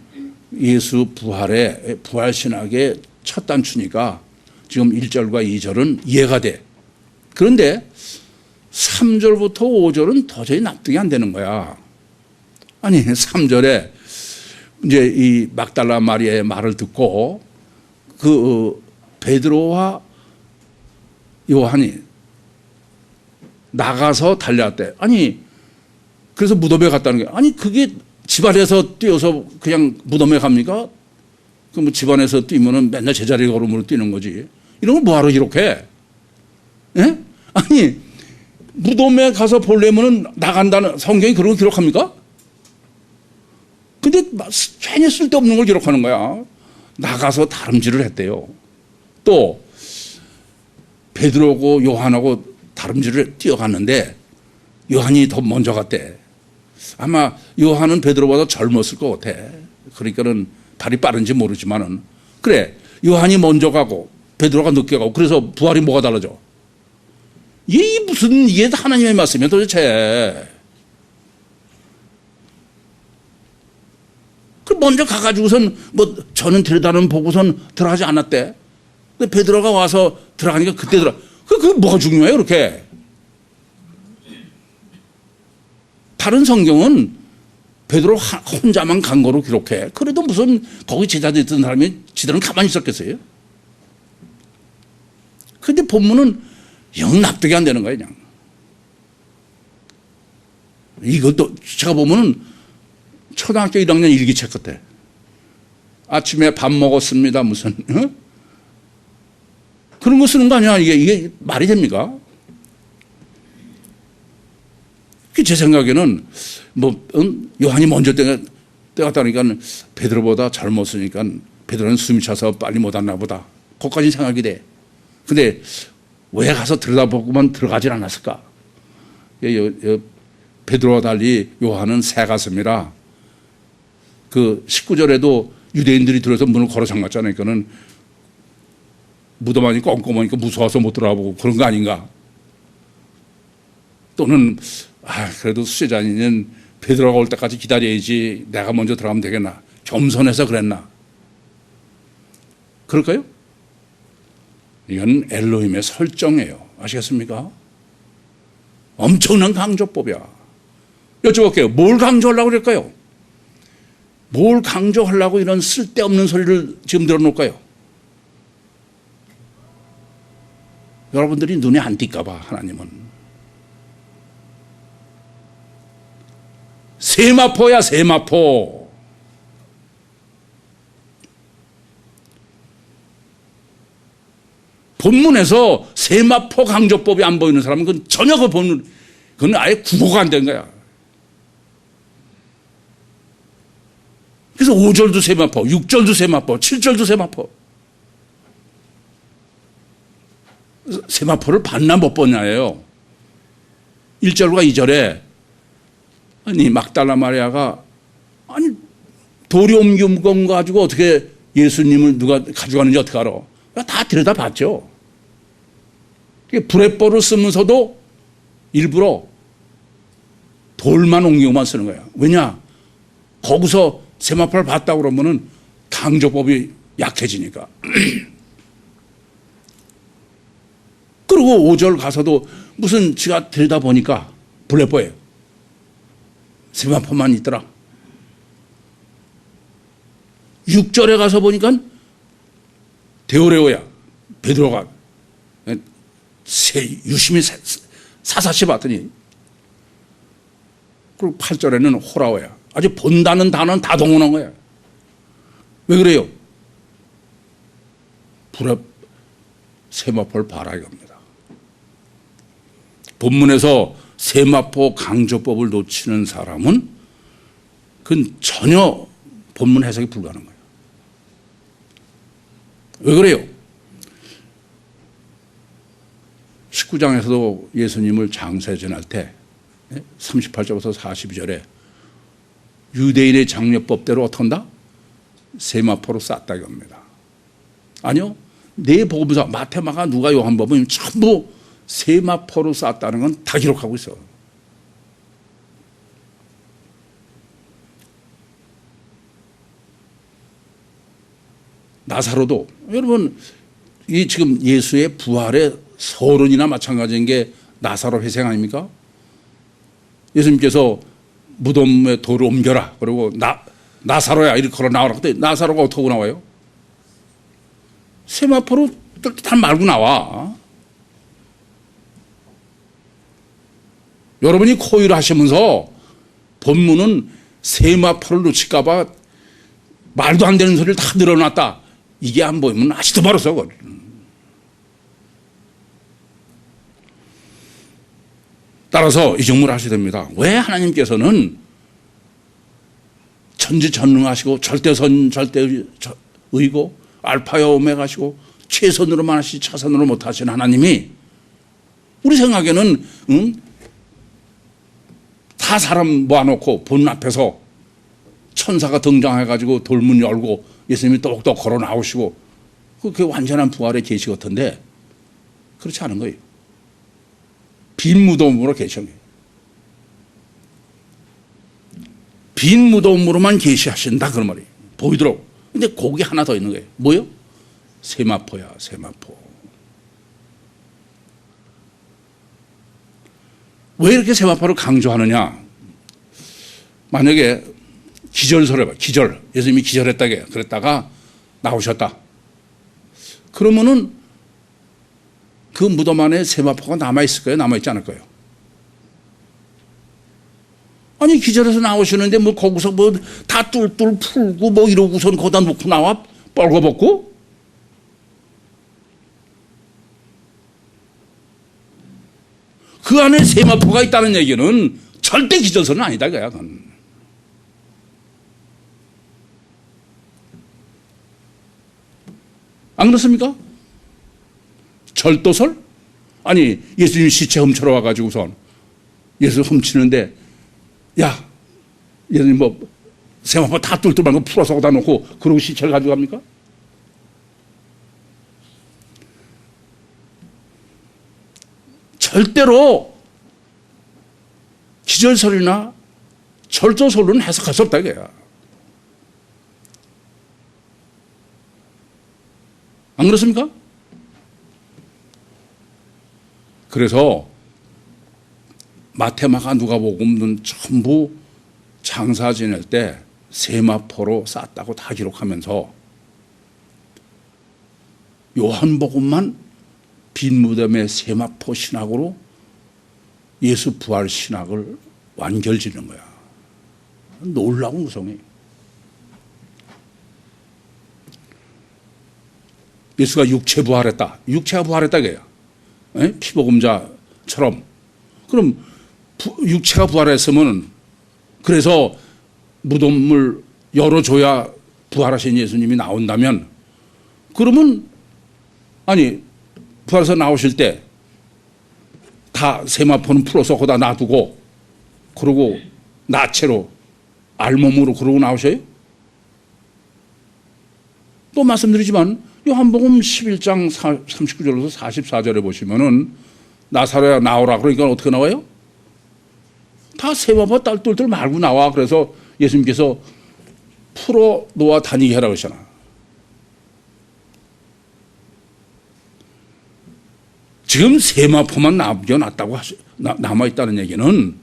예수 부활 신학의 첫 단추니까 지금 1절과 2절은 이해가 돼. 그런데 3절부터 5절은 도저히 납득이 안 되는 거야. 아니, 3절에 이제 이 막달라 마리아의 말을 듣고 그 베드로와 요한이 나가서 달려왔대. 아니, 그래서 무덤에 갔다는 게, 아니, 그게 집안에서 뛰어서 그냥 무덤에 갑니까? 그 뭐 집안에서 뛰면은 맨날 제자리 걸음으로 뛰는 거지. 이런 걸 뭐하러 기록해? 예? 아니, 무덤에 가서 보려면은 나간다는, 성경이 그런 걸 기록합니까? 근데 괜히 쓸데없는 걸 기록하는 거야. 나가서 다름질을 했대요. 또 베드로하고 요한하고 다름질을 뛰어갔는데 요한이 더 먼저 갔대. 아마 요한은 베드로보다 젊었을 것 같아. 그러니까는 발이 빠른지 모르지만은, 그래, 요한이 먼저 가고 베드로가 늦게 가고, 그래서 부활이 뭐가 달라져? 이게 무슨 이게 하나님의 말씀이야 도대체. 그 먼저 가가지고선 뭐 저는 들여다는 보고선 들어가지 않았대. 근데 베드로가 와서 들어가니까 그때 들어. 그게 뭐가 중요해요 그렇게. 다른 성경은 베드로 혼자만 간 거로 기록해. 그래도 무슨 거기 제자들 있던 사람이 지들은 가만히 있었겠어요. 근데 본문은 영 납득이 안 되는 거예요 그냥. 이것도 제가 보면은 초등학교 1학년 일기책 같아. 아침에 밥 먹었습니다 무슨 그런 거 쓰는 거 아니야. 이게 말이 됩니까? 제 생각에는 뭐 요한이 먼저 때갔다니까 베드로보다 젊었으니까 베드로는 숨이 차서 빨리 못 왔나 보다. 거기까지 생각이 돼. 근데 왜 가서 들여다보고만 들어가질 않았을까? 베드로와 달리 요한은 새 가슴이라 그 19절에도 유대인들이 들어서 문을 걸어 잠갔잖아요. 그러니까는 무덤 안이 껌껌하니까 무서워서 못 들어가보고 그런 거 아닌가? 또는 그래도 수제자니는 베드로가 올 때까지 기다려야지 내가 먼저 들어가면 되겠나? 겸손해서 그랬나? 그럴까요? 이건 엘로힘의 설정이에요. 아시겠습니까? 엄청난 강조법이야. 여쭤볼게요. 뭘 강조하려고 그럴까요? 뭘 강조하려고 이런 쓸데없는 소리를 지금 들어놓을까요? 여러분들이 눈에 안 띌까 봐 하나님은. 세마포야 세마포. 본문에서 세마포 강조법이 안 보이는 사람은 그건 전혀 그 본문 그건 아예 국어가 안 된 거야. 그래서 5절도 세마포, 6절도 세마포, 7절도 세마포. 세마포를 봤나 못 봤냐예요. 1절과 2절에 아니 막달라 마리아가 아니 돌이 옮긴 건 가지고 어떻게 예수님을 누가 가져가는지 어떻게 알아? 다 들여다봤죠. 브레뽀를 쓰면서도 일부러 돌만 옮기고만 쓰는 거야. 왜냐? 거기서 세마포를 봤다고 그러면은 강조법이 약해지니까. 그리고 5절 가서도 무슨 지가 들여다보니까 브레뽀예요. 세마포만 있더라. 6절에 가서 보니까 데오레오야. 베드로가 유심히 사사시 봤더니 그리고 8절에는 호라오야. 아주 본다는 단어는 다 동원한 거야. 왜 그래요? 세마포를 봐라 이겁니다. 본문에서 세마포 강조법을 놓치는 사람은 그건 전혀 본문 해석이 불가능한 거예요. 왜 그래요? 19장에서도 예수님을 장사에 전할 때 38절부터 42절에 유대인의 장례법대로 어떻게 한다? 세마포로 쌌다 이겁니다. 아니요. 네 복음서 마태, 마가, 누가, 요한복음 전부 세마포로 쌌다는 건 다 기록하고 있어. 나사로도 여러분 이 지금 예수의 부활의 서론이나 마찬가지인 게 나사로 회생 아닙니까? 예수님께서 무덤에 돌을 옮겨라. 그리고 나사로야 이렇게 걸어 나와라. 그때 나사로가 어떻게 나와요? 세마포로 딱 말고 나와. 여러분이 코의를 하시면서 본문은 세마포를 놓칠까 봐 말도 안 되는 소리를 다 늘어놨다. 이게 안 보이면 아직도 벌었어. 따라서 이 정도를 하셔야 됩니다. 왜 하나님께서는 천지전능하시고 절대선 절대의고 알파와 오메가시고 최선으로만 하시지 차선으로 못하시는 하나님이 우리 생각에는 다 사람 모아놓고 본 앞에서 천사가 등장해가지고 돌문 열고 예수님이 똑똑 걸어 나오시고 그게 완전한 부활의 계시 같은데 그렇지 않은 거예요. 빈 무덤으로 계신 거예요. 빈 무덤으로만 계시하신다 그런 말이에요. 보이도록. 근데 거기 하나 더 있는 거예요. 뭐요? 세마포야, 세마포. 왜 이렇게 세마포를 강조하느냐? 만약에 기절설을 해봐. 기절. 예수님이 기절했다게. 그랬다가 나오셨다. 그러면은 그 무덤 안에 세마포가 남아있을까요? 남아있지 않을까요? 아니, 기절해서 나오시는데 뭐 거기서 뭐 다 뚫뚫 풀고 뭐 이러고선 거기다 놓고 나와? 뻘거벗고? 그 안에 세마포가 있다는 얘기는 절대 기절설은 아니다, 그야. 그건. 안 그렇습니까? 절도설? 아니, 예수님 시체 훔쳐러 와가지고선 예수 훔치는데, 야, 예수님 뭐 세마포 다 뚫뚫 말고 풀어서 거기다 놓고 그러고 시체를 가져갑니까? 절대로 기절설이나 절도설로는 해석할 수 없다 이거야. 안 그렇습니까? 그래서 마태마가 누가복음은 전부 장사 지낼 때 세마포로 쌌다고 다 기록하면서 요한복음만 빈 무덤의 세마포 신학으로 예수 부활 신학을 완결짓는 거야. 놀라운 구성이. 예수가 육체 부활했다. 육체가 부활했다 그래요. 피복음자처럼. 그럼 육체가 부활했으면 그래서 무덤을 열어줘야 부활하신 예수님이 나온다면 그러면 아니 부활해서 나오실 때 다 세마포는 풀어서 거기다 놔두고 그러고 나체로 알몸으로 그러고 나오셔요? 또 말씀드리지만 요한복음 11장 39절에서 44절에 보시면은 나사로야 나오라 그러니까 어떻게 나와요? 다 세마포 딸돌들 말고 나와. 그래서 예수님께서 풀어 놓아 다니게 하라고 하잖아. 지금 세마포만 남겨놨다고 남아있다는 얘기는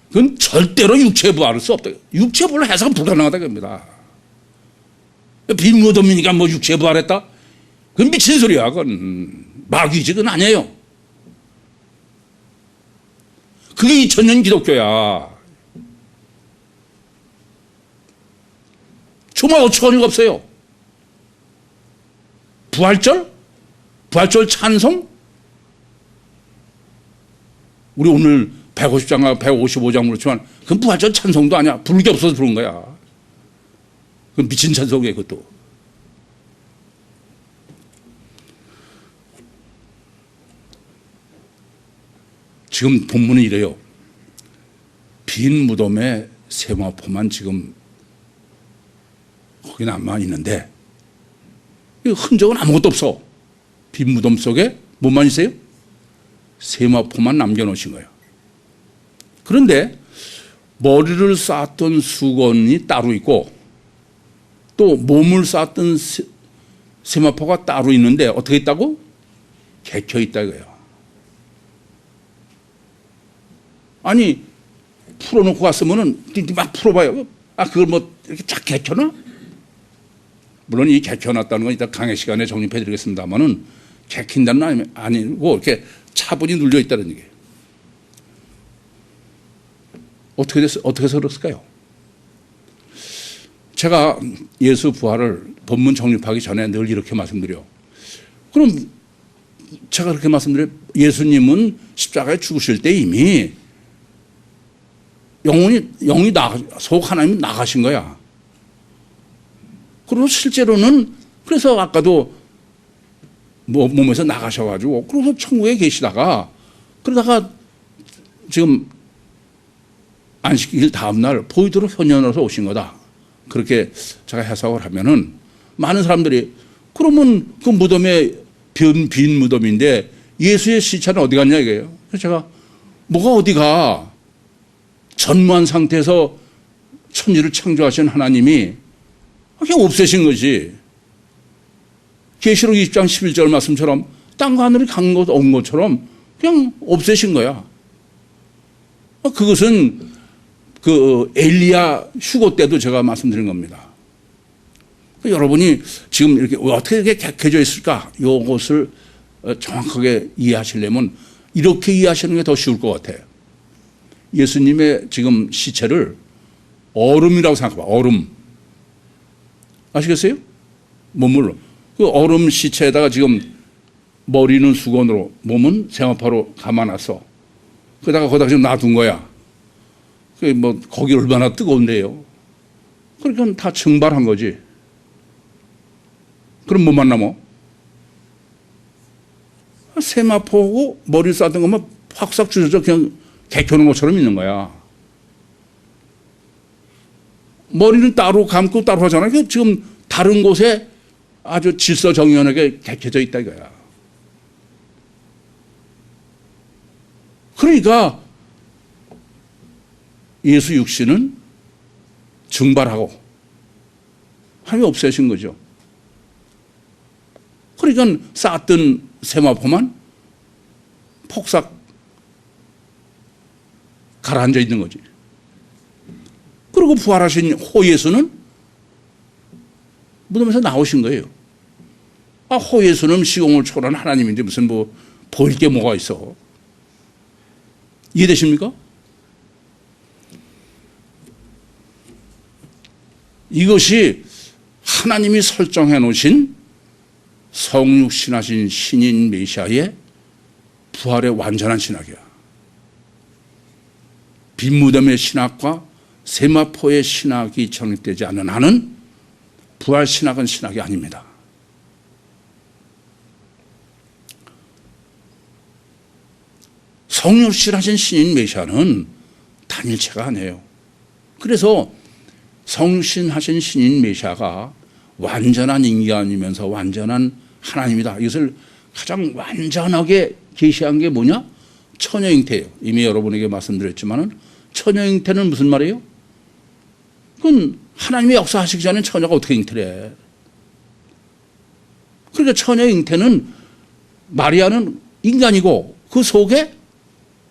그건 절대로 육체 부활할 수 없다. 육체 부활을 해석은 불가능하다 겁니다. 빈 무덤이니까 뭐 육체 부활했다? 그건 미친 소리야. 그건 마귀지. 그건 아니에요. 그게 2000년 기독교야. 정말 어처구니가 없어요. 부활절? 부활절 찬송? 우리 오늘 150장과 155장 그렇지만 그건 부활절 찬송도 아니야. 부를 게 없어서 부른 거야. 그건 미친 찬송이에요, 그것도. 지금 본문은 이래요. 빈 무덤에 세마포만 지금 거기 남아 있는데 흔적은 아무것도 없어. 빈 무덤 속에 뭐만 있어요? 세마포만 남겨놓으신 거예요. 그런데 머리를 쌓았던 수건이 따로 있고 또 몸을 쌓았던 세마포가 따로 있는데 어떻게 있다고? 개켜 있다 이거예요. 아니 풀어놓고 갔으면은 막 풀어봐요. 아 그걸 뭐 이렇게 쫙 개켜놔? 물론 이 개켜놨다는 건 이따 강의 시간에 정립해드리겠습니다만은 개킨다는 아니고 이렇게 차분히 눌려 있다는 얘기예요. 어떻게 해서 그랬을까요? 제가 예수 부활을 본문 정립하기 전에 늘 이렇게 말씀드려요. 그럼 제가 그렇게 말씀드려요. 예수님은 십자가에 죽으실 때 이미 영이 속 하나님이 나가신 거야. 그리고 실제로는 그래서 아까도 몸에서 나가셔가지고 그래서 천국에 계시다가 그러다가 지금 안식일 다음날 보이도록 현현으로 오신 거다. 그렇게 제가 해석을 하면은 많은 사람들이 그러면 그 무덤에 빈 무덤인데 예수의 시체는 어디 갔냐 이거예요. 그래서 제가 뭐가 어디가? 전무한 상태에서 천지를 창조하신 하나님이 그냥 없애신 거지. 계시록 20장 11절 말씀처럼 땅과 하늘이 간 것 온 것처럼 그냥 없애신 거야. 그것은 그 엘리야 휴고 때도 제가 말씀드린 겁니다. 여러분이 지금 이렇게 어떻게 이렇게 객해져 있을까? 이것을 정확하게 이해하시려면 이렇게 이해하시는 게 더 쉬울 것 같아요. 예수님의 지금 시체를 얼음이라고 생각해봐. 얼음. 아시겠어요? 몸을. 그 얼음 시체에다가 지금 머리는 수건으로, 몸은 세마포로 감아놨어. 그러다가 거기다 지금 놔둔 거야. 그 뭐 거기 얼마나 뜨거운데요. 그러니까 다 증발한 거지. 그럼 뭐만 남어? 세마포고 머리 싸던 것만 확싹 주저져 그냥 개켜놓은 것처럼 있는 거야. 머리는 따로 감고 따로 하잖아. 그 지금 다른 곳에 아주 질서정연하게 개켜져 있다 이거야. 그러니까 예수 육신은 증발하고 하나님이 없애신 거죠. 그러니까 쌓았던 세마포만 폭삭 가라앉아 있는 거지. 그리고 부활하신 호 예수는 무덤에서 나오신 거예요. 호 예수는 시공을 초월한 하나님인데 무슨 뭐 보일 게 뭐가 있어. 이해되십니까? 이것이 하나님이 설정해 놓으신 성육신하신 신인 메시아의 부활의 완전한 신학이야. 빈무덤의 신학과 세마포의 신학이 정립되지 않는 한은 부활 신학은 신학이 아닙니다. 성육신하신 신인 메시아는 단일체가 아니에요. 그래서 성신하신 신인 메시아가 완전한 인간이면서 완전한 하나님이다. 이것을 가장 완전하게 계시한 게 뭐냐? 처녀잉태예요. 이미 여러분에게 말씀드렸지만 처녀잉태는 무슨 말이에요? 그건 하나님의 역사하시기 전에 처녀가 어떻게 잉태를 해? 그러니까 처녀잉태는 마리아는 인간이고 그 속에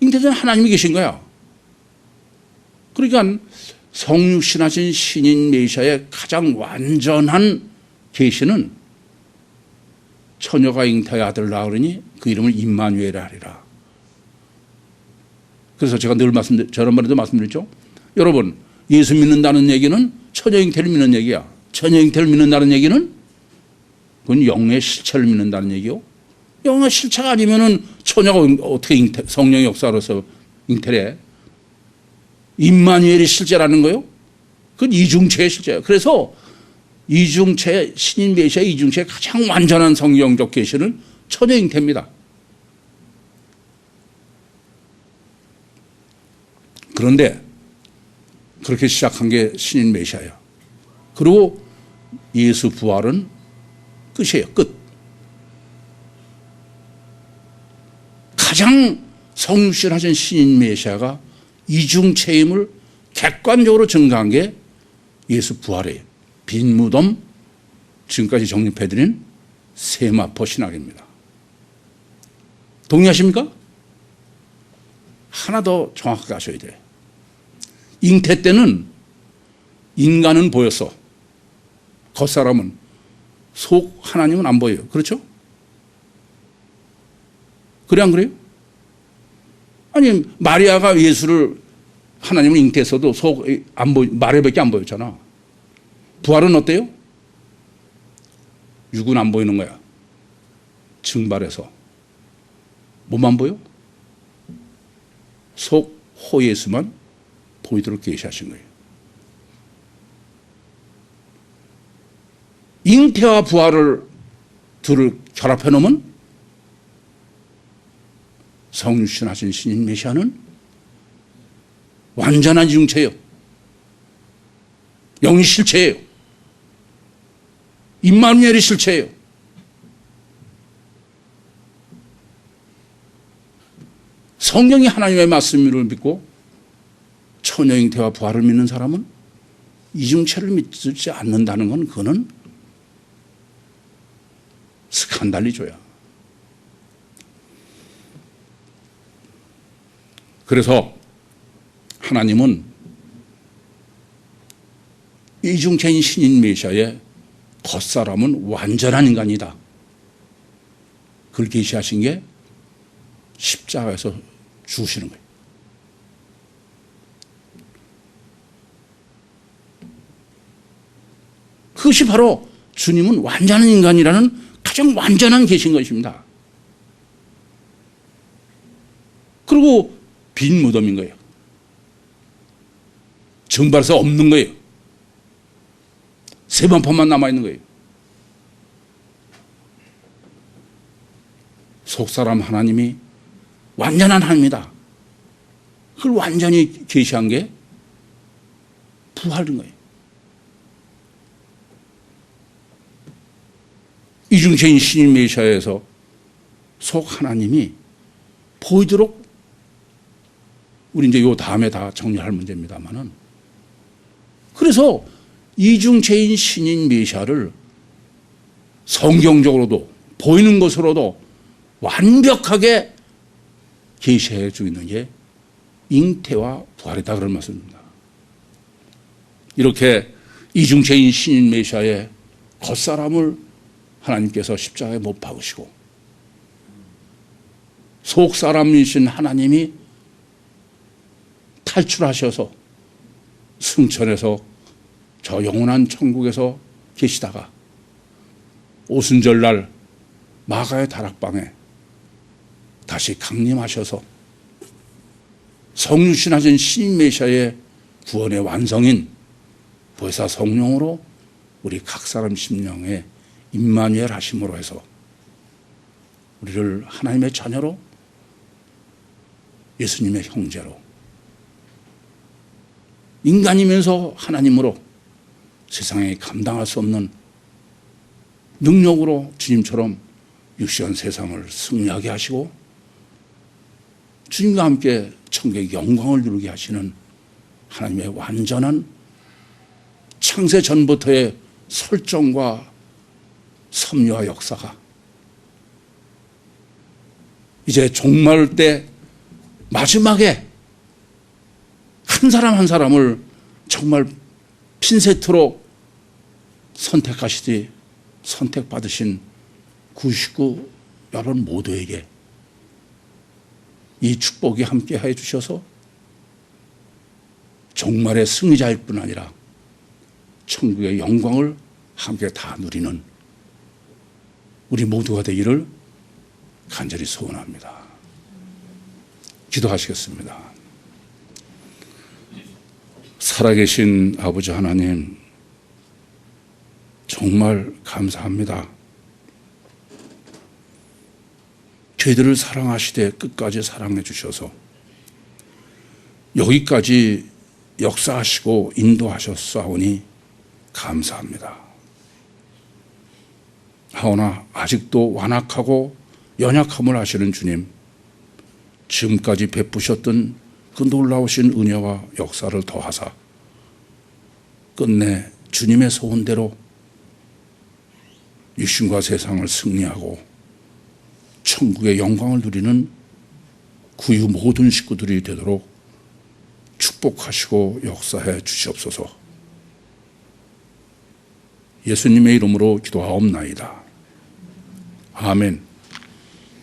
잉태된 하나님이 계신 거야. 그러니까 성육신하신 신인 메시아의 가장 완전한 계시는 처녀가 잉태의 아들 낳으리니 그 이름을 임마누엘이라 하리라. 그래서 제가 늘 저런번에도 말씀드렸죠. 여러분, 예수 믿는다는 얘기는 처녀 잉태를 믿는 얘기야. 처녀 잉태를 믿는다는 얘기는 그건 영의 실체를 믿는다는 얘기요. 영의 실체가 아니면은 처녀가 어떻게 성령의 역사로서 잉태를 해? 임마누엘이 실제라는 거요? 그건 이중체의 실제예요. 그래서 이중체, 신인 메시아 이중체의 가장 완전한 성경적 계시는 처녀 잉태입니다. 그런데 그렇게 시작한 게 신인 메시아야. 그리고 예수 부활은 끝이에요. 끝. 가장 성육신하신 신인 메시아가 이중체임을 객관적으로 증가한 게 예수 부활이에요. 빈 무덤, 지금까지 정립해드린 세마포 신학입니다. 동의하십니까? 하나 더 정확하게 아셔야 돼요. 잉태 때는 인간은 보였어. 겉사람은. 속 하나님은 안 보여요. 그렇죠? 그래 안 그래요? 아니 마리아가 예수를 하나님을 잉태했어도 속 안 보이, 마리아밖에 안 보였잖아. 부활은 어때요? 육은 안 보이는 거야. 증발해서. 뭐만 보여? 속 호 예수만 보이도록 계시하신 거예요. 잉태와 부활을 둘을 결합해 놓으면 성육신하신 신인 메시아는 완전한 이중체예요. 영이 실체예요. 임마누엘이 실체예요. 성경이 하나님의 말씀을 믿고 처녀 잉태와 부활을 믿는 사람은 이중체를 믿지 않는다는 건 그거는 스칸달리죠야. 그래서 하나님은 이중체인 신인 메시아의 겉사람은 완전한 인간이다. 그걸 계시하신 게 십자가에서 죽으시는 거예요. 그것이 바로 주님은 완전한 인간이라는 가장 완전한 계신 것입니다. 그리고 빈 무덤인 거예요. 증발해서 없는 거예요. 세번포만 남아있는 거예요. 속사람 하나님이 완전한 하나님이다. 그걸 완전히 계시한 게 부활인 거예요. 이중체인 신인 메시아에서 속 하나님이 보이도록, 우리 이제 요 다음에 다 정리할 문제입니다만은, 그래서 이중체인 신인 메시아를 성경적으로도 보이는 것으로도 완벽하게 계시해 주고 있는 게 잉태와 부활이다, 그런 말씀입니다. 이렇게 이중체인 신인 메시아의 겉사람을 하나님께서 십자가에 못 박으시고 속사람이신 하나님이 탈출하셔서 승천해서 저 영원한 천국에서 계시다가 오순절날 마가의 다락방에 다시 강림하셔서 성육신하신 신인 메시아의 구원의 완성인 보혜사 성령으로 우리 각 사람 심령에 임마누엘 하심으로 해서 우리를 하나님의 자녀로, 예수님의 형제로, 인간이면서 하나님으로 세상에 감당할 수 없는 능력으로 주님처럼 육시한 세상을 승리하게 하시고 주님과 함께 천국의 영광을 누리게 하시는 하나님의 완전한 창세 전부터의 설정과 섭리와 역사가 이제 종말 때 마지막에 한 사람 한 사람을 정말 핀세트로 선택하시되 선택받으신 99 여러분 모두에게 이 축복이 함께 해 주셔서 종말의 승리자일 뿐 아니라 천국의 영광을 함께 다 누리는 우리 모두가 되기를 간절히 소원합니다. 기도하시겠습니다. 살아계신 아버지 하나님, 정말 감사합니다. 저희들을 사랑하시되 끝까지 사랑해 주셔서 여기까지 역사하시고 인도하셨사오니 감사합니다. 하오나 아직도 완악하고 연약함을 아시는 주님, 지금까지 베푸셨던 그 놀라우신 은혜와 역사를 더하사 끝내 주님의 소원대로 육신과 세상을 승리하고 천국의 영광을 누리는 구유 모든 식구들이 되도록 축복하시고 역사해 주시옵소서. 예수님의 이름으로 기도하옵나이다. 아멘.